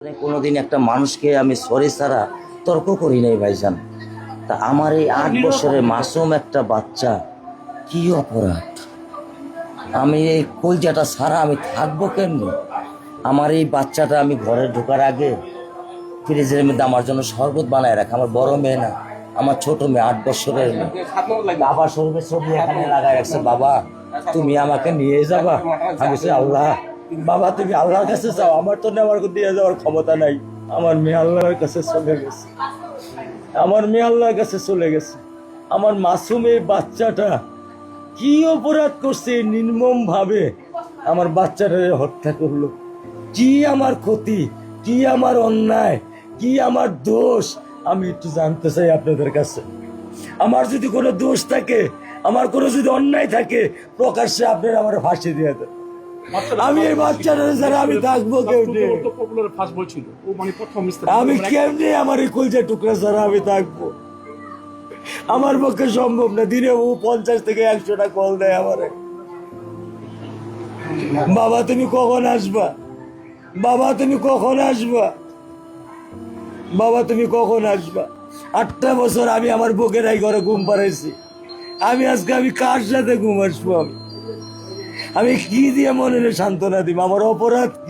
কোনোদিন একটা মানুষকে আমি সরি ছাড়া তর্ক করি নাই ভাইজান। তা আমার এই 8 বছরের মাসুম একটা বাচ্চা কি অপরাধ? আমি এই কলজাটা ছাড়া আমি থাকবো কেমনি? আমার এই বাচ্চাটা আমি ঘরে ঢোকার আগে ফ্রিজের মধ্যে আমার জন্য শরবত বানায় রাখে। আমার বড় মেয়ে না, আমার ছোট মেয়ে 8 বছরের মেয়ে। বাবা শরবত ছবি এখানে লাগাই রাখছে। বাবা তুমি আমাকে নিয়ে যাবা? আমি বলছি আল্লাহ, বাবা তুমি আল্লাহর কাছে যাও, আমার তো নেওয়ার দিয়ে যাওয়ার ক্ষমতা নাই। আমার মেয়ে আল্লাহর কাছে চলে গেছে, আমার মেয়ে আল্লাহর কাছে চলে গেছে। আমার মাসুম এই বাচ্চাটা কি অপরাধ করছে নির্মম ভাবে আমার বাচ্চাটা হত্যা করলো? কি আমার ক্ষতি, কি আমার অন্যায়, কি আমার দোষ? আমি একটু জানতে চাই আপনাদের কাছে। আমার যদি কোনো দোষ থাকে, আমার কোনো যদি অন্যায় থাকে, প্রকাশ্যে আপনারা আমার ফাঁসি দিয়ে দেন। আমি এই বাচ্চাটা ছাড়া আমি থাকবো কেমনে? আমি কেমনে আমার এই কলজা টুকরা ছাড়া আমি থাকবো? আমার পক্ষে সম্ভব না। দিনে ও 50 থেকে 100টা কল দেয় আমারে। বাবা তুমি কখন আসবা? বাবা তুমি কখন আসবা? বাবা তুমি কখন আসবা? 8টা বছর আমি আমার বুকের এই ঘরে ঘুম পাড়াইছি। আমি আজকে আমি কার সাথে ঘুম আসবো? আমি কি দিয়ে মনে সান্ত্বনা দিব? আমার অপরাধ কি?